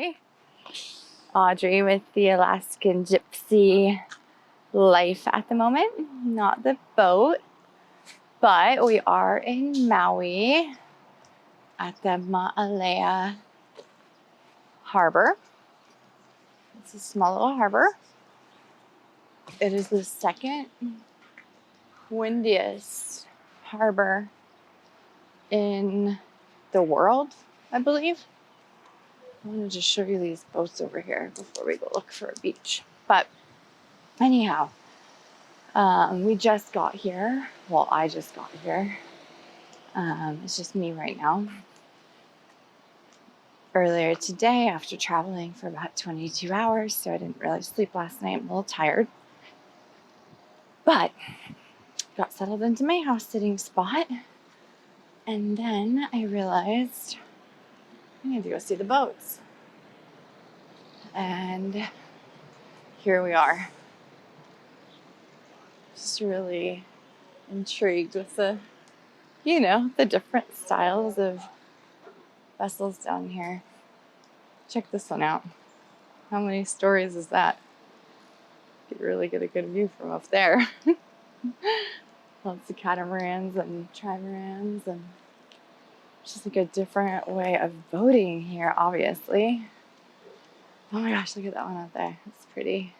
Hi, Audrey with the Alaskan Gypsy Life at the moment, not the boat, but we are in Maui at the Maʻalaea Harbor. It's a small little harbor. It is the second windiest harbor in the world, I believe. I want to just show you these boats over here before we go look for a beach. But anyhow, we just got here. Well, I just got here. It's just me right now. Earlier today, after traveling for about 22 hours, so I didn't really sleep last night. I'm a little tired. But got settled into my house sitting spot. And then I realized I need to go see the boats. And here we are. Just really intrigued with the different styles of vessels down here. Check this one out. How many stories is that? You could really get a good view from up there. Lots of catamarans and trimarans, and just like a different way of boating here, obviously. Oh my gosh, look at that one out there. It's pretty.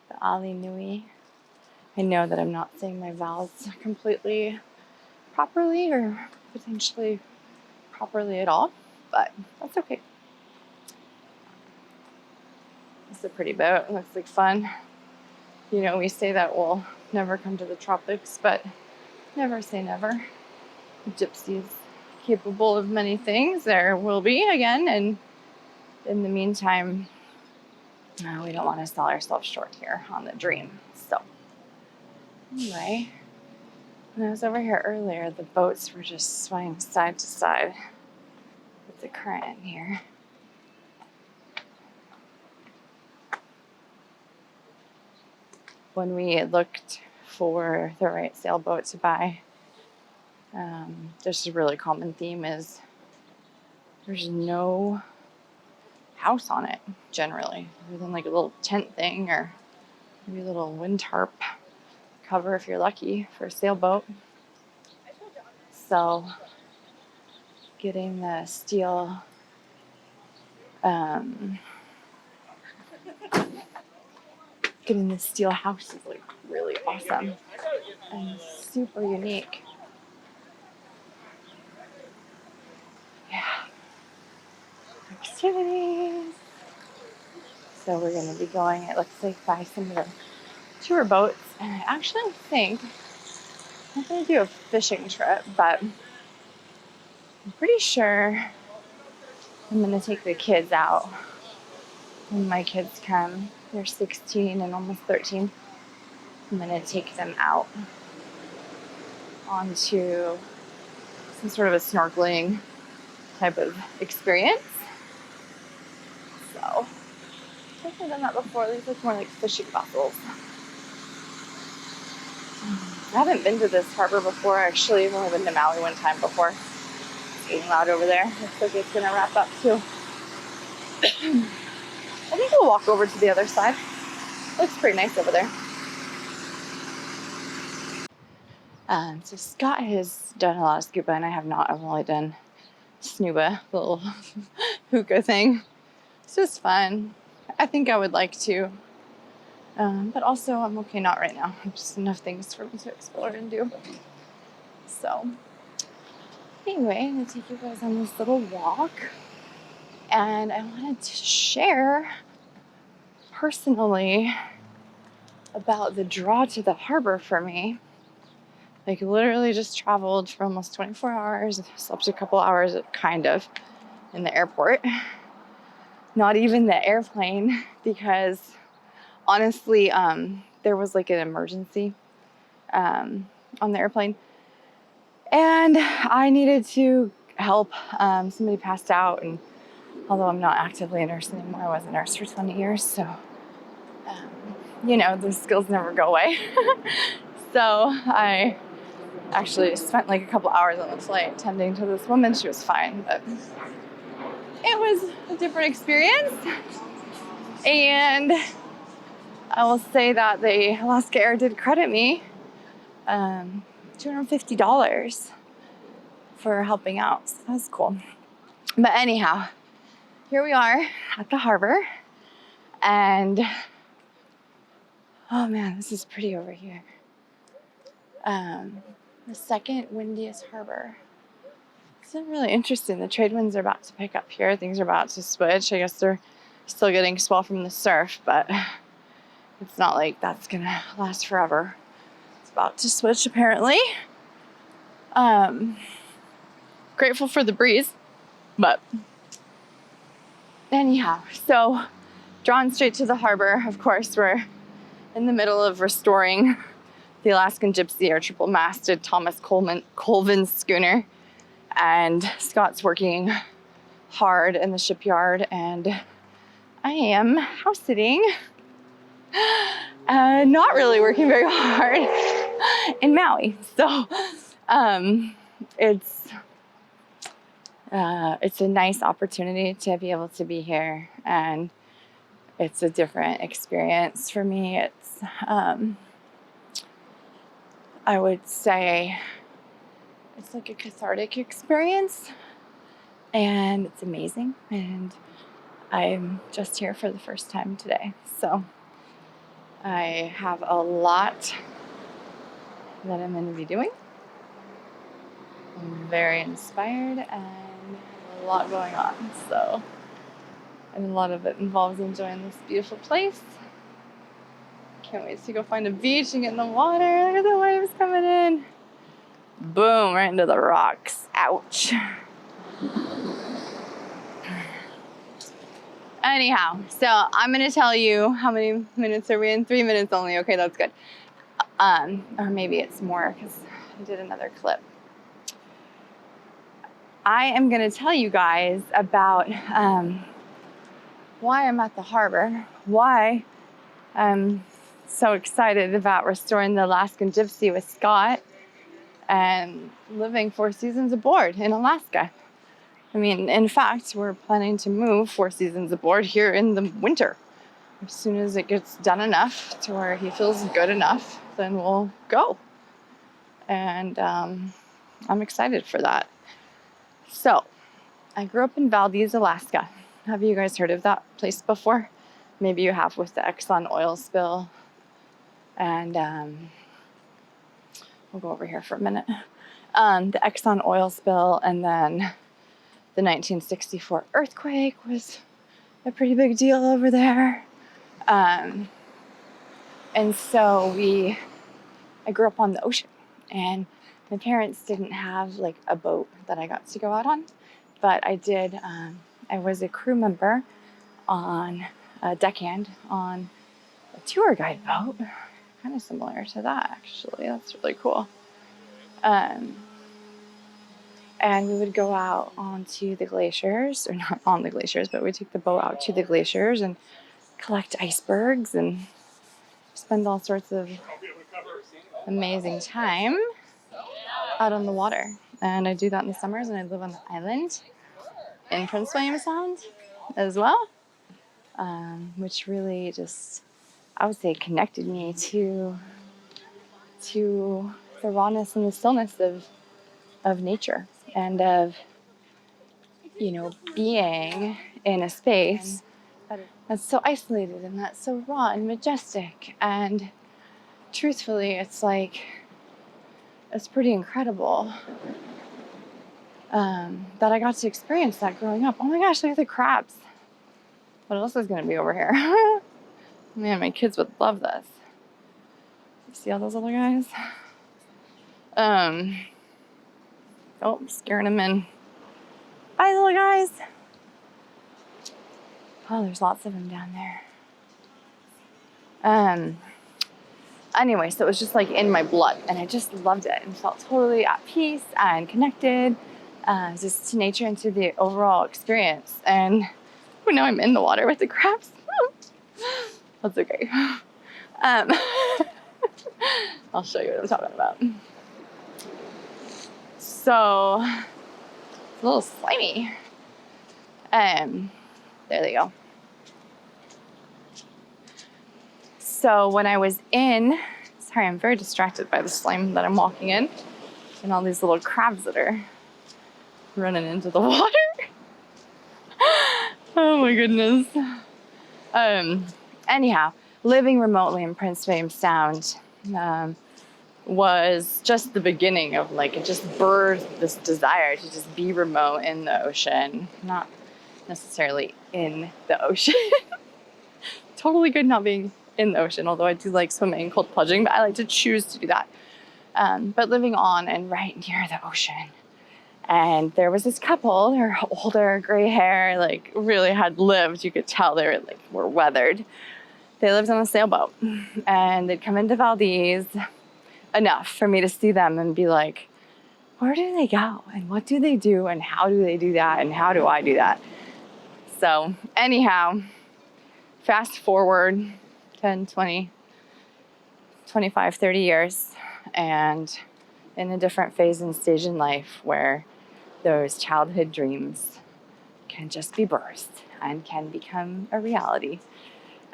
The Ali Nui. I know that I'm not saying my vowels completely properly or potentially properly at all, but that's okay. It's a pretty boat. It looks like fun. You know, we say that we'll never come to the tropics, but never say never. Gypsy's capable of many things. There will be again, and in the meantime, we don't want to sell ourselves short here on the dream. So anyway, when I was over here earlier, the boats were just swaying side to side with the current in here. When we looked for the right sailboat to buy, just a really common theme is there's no house on it, generally, other than like a little tent thing or maybe a little wind tarp cover if you're lucky for a sailboat. So getting the steel house is like really awesome and super unique. Yeah. Activities. So we're going to be going, it looks like, by some of the tour boats. And I actually think I'm going to do a fishing trip, but I'm pretty sure I'm going to take the kids out when my kids come. They're 16 and almost 13. I'm going to take them out onto some sort of a snorkeling type of experience. So I've never done that before. These look more like fishing vessels. I haven't been to this harbor before, actually. I've only been to Maui one time before. It's getting loud over there. Looks like it's going to wrap up too. I think we'll walk over to the other side. Looks pretty nice over there. So Scott has done a lot of scuba, and I have not. I've only done snuba, the little hookah thing. It's just fun. I think I would like to. But also, I'm okay not right now. Just enough things for me to explore and do. So, anyway, I'm going to take you guys on this little walk. And I wanted to share personally about the draw to the harbor for me. Like, literally just traveled for almost 24 hours, slept a couple hours, kind of, in the airport. Not even the airplane, because honestly, there was like an emergency on the airplane, and I needed to help. Somebody passed out, and although I'm not actively a nurse anymore, I was a nurse for 20 years, so those skills never go away. So I actually spent like a couple hours on the flight tending to this woman. She was fine, but it was a different experience. And I will say that the Alaska Air did credit me $250 for helping out. So that was cool. But anyhow, here we are at the harbor. And oh man, this is pretty over here. The second windiest harbor. It's really interesting. The trade winds are about to pick up here. Things are about to switch. I guess they're still getting swell from the surf, but it's not like that's gonna last forever. It's about to switch apparently. Grateful for the breeze, but anyhow, so drawn straight to the harbor. Of course, we're in the middle of restoring the Alaskan Gypsy, our triple-masted Thomas Colvin schooner. And Scott's working hard in the shipyard, and I am house sitting, not really working very hard in Maui. So it's a nice opportunity to be able to be here, and it's a different experience for me. It's I would say it's like a cathartic experience, and it's amazing, and I'm just here for the first time today. So I have a lot that I'm going to be doing. I'm very inspired and a lot going on. So, and a lot of it involves enjoying this beautiful place. Can't wait to go find a beach and get in the water. Look at the waves coming in. Boom, right into the rocks. Ouch. Anyhow, so I'm going to tell you how many minutes are we in? 3 minutes only. Okay, that's good. Or maybe it's more because I did another clip. I am going to tell you guys about why I'm at the harbor, why I'm so excited about restoring the Alaskan Gypsy with Scott and living 4 seasons aboard in Alaska. I mean, in fact, we're planning to move 4 seasons aboard here in the winter. As soon as it gets done enough to where he feels good enough, then we'll go. And I'm excited for that. So, I grew up in Valdez, Alaska. Have you guys heard of that place before? Maybe you have with the Exxon oil spill. And we'll go over here for a minute. The Exxon oil spill, and then the 1964 earthquake was a pretty big deal over there. And so I grew up on the ocean, and my parents didn't have like a boat that I got to go out on, but I did. I was a crew member on Deckhand on a tour guide boat, kind of similar to that actually. That's really cool. And we would go out onto the glaciers, or not on the glaciers, but we'd take the boat out to the glaciers and collect icebergs and spend all sorts of amazing time out on the water. And I do that in the summers, and I live on the island in Prince William Sound as well, which really just, I would say, connected me to the rawness and the stillness of nature, and of, you know, being in a space that's so isolated and that's so raw and majestic. And truthfully, it's like, it's pretty incredible that I got to experience that growing up. Oh my gosh, look at the crabs. What else is going to be over here? Man, my kids would love this. You see all those little guys? Oh, I'm scaring them in. Bye, little guys. Oh, there's lots of them down there. Anyway, so it was just like in my blood, and I just loved it and felt totally at peace and connected just to nature and to the overall experience. And now I'm in the water with the crabs. That's okay. I'll show you what I'm talking about. So, it's a little slimy. There they go. So when I was in, sorry, I'm very distracted by the slime that I'm walking in and all these little crabs that are running into the water. Oh my goodness. Anyhow, living remotely in Prince William Sound was just the beginning of like, it just birthed this desire to just be remote in the ocean, not necessarily in the ocean. Totally good not being in the ocean, although I do like swimming and cold plunging, but I like to choose to do that. But living on and right near the ocean. And there was this couple, they were older, gray hair, like really had lived. You could tell they were weathered. They lived on a sailboat and they'd come into Valdez enough for me to see them and be like, where do they go? And what do they do? And how do they do that? And how do I do that? So anyhow, fast forward 10, 20, 25, 30 years, and in a different phase and stage in life where those childhood dreams can just be birthed and can become a reality.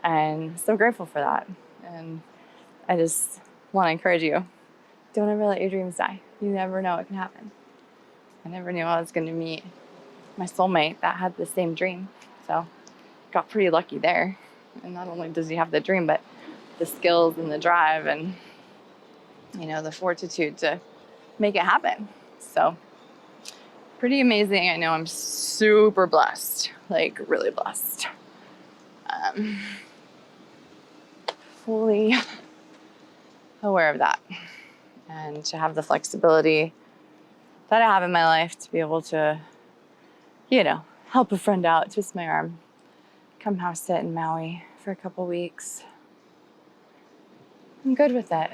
And so grateful for that. And I just want to encourage you, don't ever let your dreams die. You never know what can happen. I never knew I was going to meet my soulmate that had the same dream. So got pretty lucky there. And not only does he have the dream, but the skills and the drive and, you know, the fortitude to make it happen. So pretty amazing. I know I'm super blessed, like really blessed. Fully aware of that. And to have the flexibility that I have in my life to be able to, you know, help a friend out, twist my arm, come house sit in Maui for a couple weeks. I'm good with it,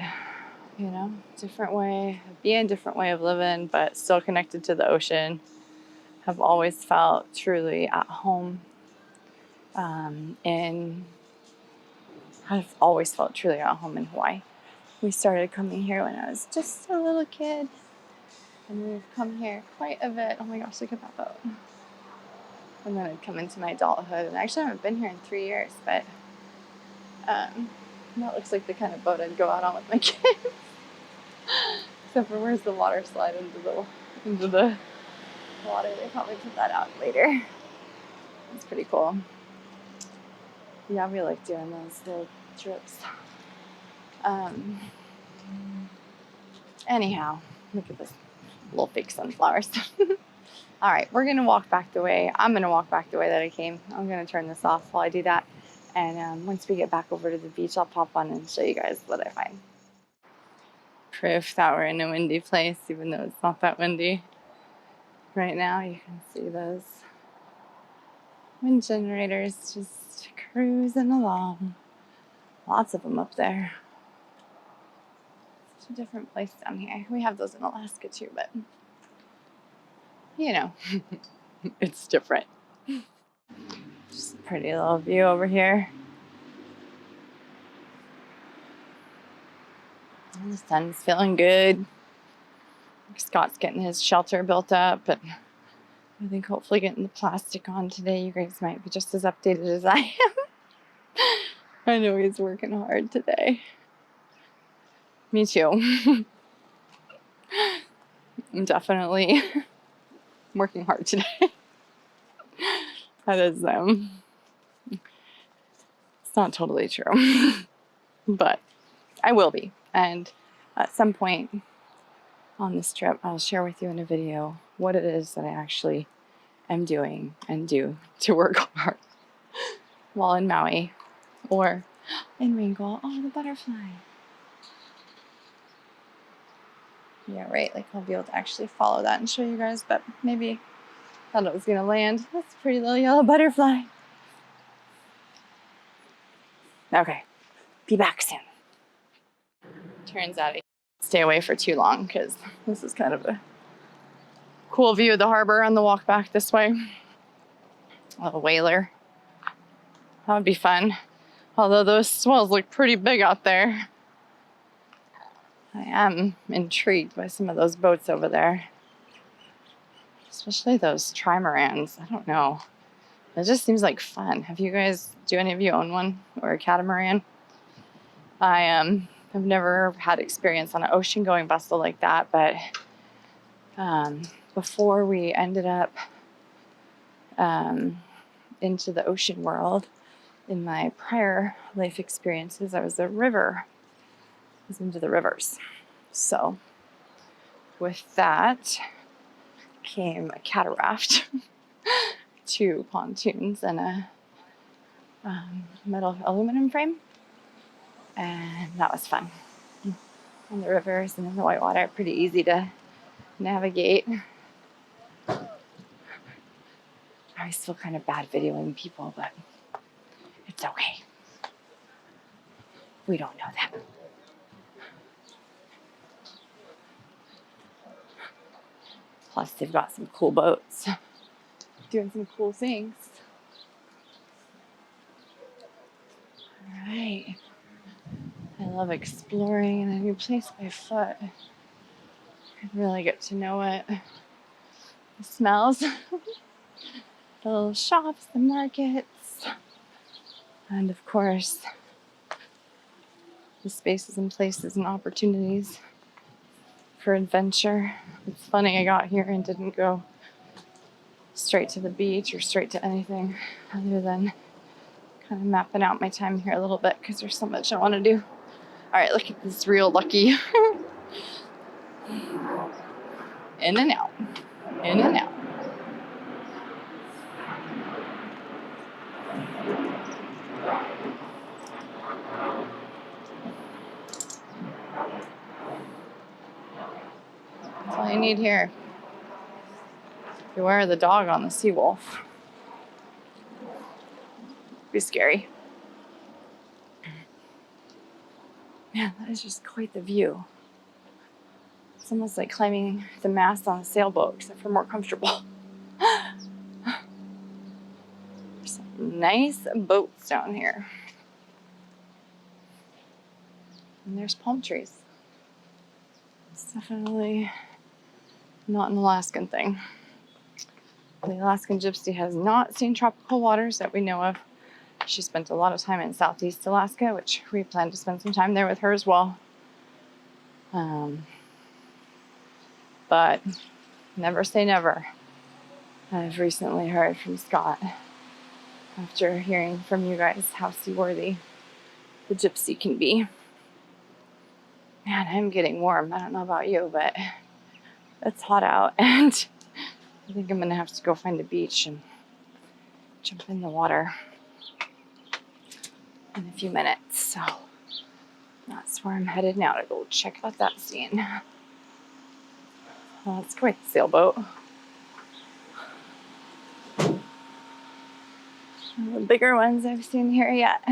you know, different way, being a different way of living, but still connected to the ocean. Have always felt truly at home I've always felt truly at home in Hawaii. We started coming here when I was just a little kid, and we've come here quite a bit. Oh my gosh, look at that boat. And then I'd come into my adulthood, and actually I haven't been here in 3 years, but that looks like the kind of boat I'd go out on with my kids. Except for where's the water slide into the water. They probably put that out later. It's pretty cool. Yeah, we like doing those little trips. Anyhow, look at this little fake sunflowers. All right, we're gonna walk back the way. I'm gonna walk back the way that I came. I'm gonna turn this off while I do that. And once we get back over to the beach, I'll pop on and show you guys what I find. Proof that we're in a windy place, even though it's not that windy right now. You can see those wind generators just cruising along. Lots of them up there. It's a different place down here. We have those in Alaska too, but you know, it's different. Just a pretty little view over here. And the sun's feeling good. Scott's getting his shelter built up, and I think hopefully getting the plastic on today. You guys might be just as updated as I am. I know he's working hard today. Me too. I'm definitely working hard today. That is, it's not totally true, but I will be. And at some point on this trip, I'll share with you in a video what it is that I actually am doing and do to work hard while in Maui or in Ringgold. Oh, the butterfly. Yeah, right, like I'll be able to actually follow that and show you guys, but maybe thought it was gonna land. That's a pretty little yellow butterfly. Okay, be back soon. Turns out I can't stay away for too long because this is kind of a cool view of the harbor on the walk back this way. A little whaler. That would be fun. Although those swells look pretty big out there. I am intrigued by some of those boats over there. Especially those trimarans. I don't know. It just seems like fun. Do any of you own one or a catamaran? I have never had experience on an ocean going vessel like that, but before we ended up into the ocean world, in my prior life experiences, I was into the rivers. So with that came a cataract, 2 pontoons, and a metal aluminum frame. And that was fun. On the rivers and in the whitewater, pretty easy to navigate. I always feel kind of bad videoing people, but it's okay. We don't know that. Plus, they've got some cool boats doing some cool things. All right. I love exploring in a new place by foot. I can really get to know it. The smells, the little shops, the markets, and of course, the spaces and places and opportunities for adventure. It's funny, I got here and didn't go straight to the beach or straight to anything other than kind of mapping out my time here a little bit because there's so much I want to do. All right, look at this real lucky. In and out, in and out. That's all you need here. Beware of the dog on the sea wolf. Be scary. Man, that is just quite the view. It's almost like climbing the mast on a sailboat, except for more comfortable. There's some nice boats down here. And there's palm trees. It's definitely not an Alaskan thing. The Alaskan Gypsy has not seen tropical waters that we know of. She spent a lot of time in Southeast Alaska, which we plan to spend some time there with her as well. But never say never. I've recently heard from Scott, after hearing from you guys, how seaworthy the Gypsy can be. Man, I'm getting warm. I don't know about you, but it's hot out, and I think I'm gonna have to go find a beach and jump in the water in a few minutes. So that's where I'm headed now, to go check out that scene. Well, it's quite the sailboat. One of the bigger ones I've seen here yet.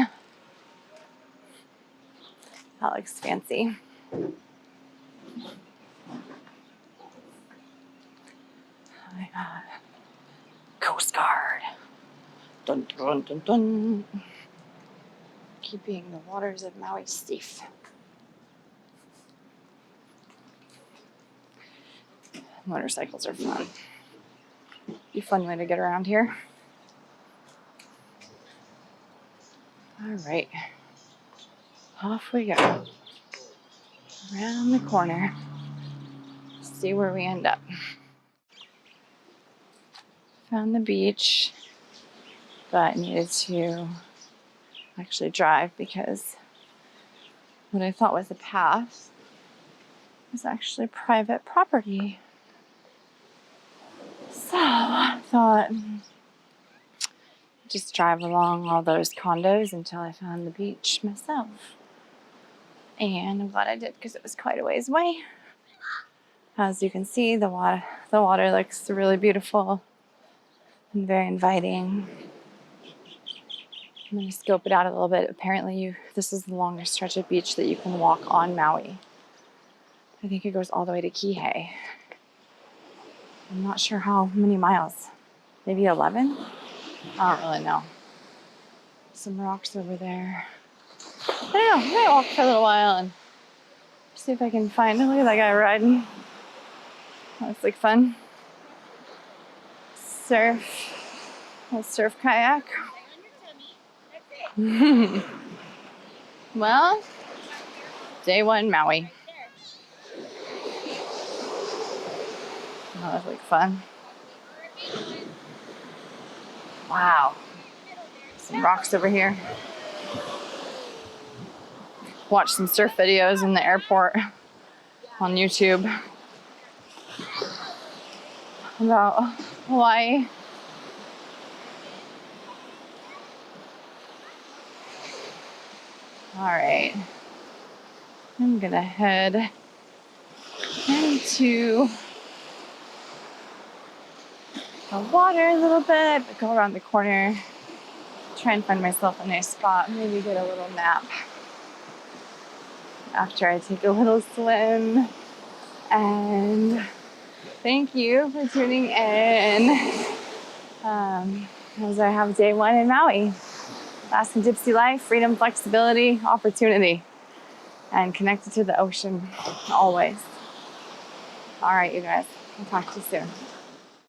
That looks fancy. I got Coast Guard. Dun, dun, dun, dun. Keeping the waters of Maui safe. Motorcycles are fun. Be a fun way to get around here. All right. Off we go. Around the corner. See where we end up. Found the beach, but needed to actually drive because what I thought was a path was actually private property. So I thought just drive along all those condos until I found the beach myself. And I'm glad I did because it was quite a ways away. As you can see, the water looks really beautiful and very inviting. I'm going to scope it out a little bit. Apparently, this is the longest stretch of beach that you can walk on Maui. I think it goes all the way to Kihei. I'm not sure how many miles. Maybe 11? I don't really know. Some rocks over there. I don't know. I might walk for a little while and see if I can find. Look at that guy riding. That looks like fun. Surf. Little surf kayak. Well, day one, Maui. That was like fun. Wow. Some rocks over here. Watch some surf videos in the airport on YouTube about Hawaii. All right. I'm gonna head into the water a little bit, but go around the corner, try and find myself a nice spot, maybe get a little nap after I take a little swim. And thank you for tuning in as I have day one in Maui. Alaskan Gypsy Life, freedom, flexibility, opportunity, and connected to the ocean always. All right, you guys, I'll talk to you soon.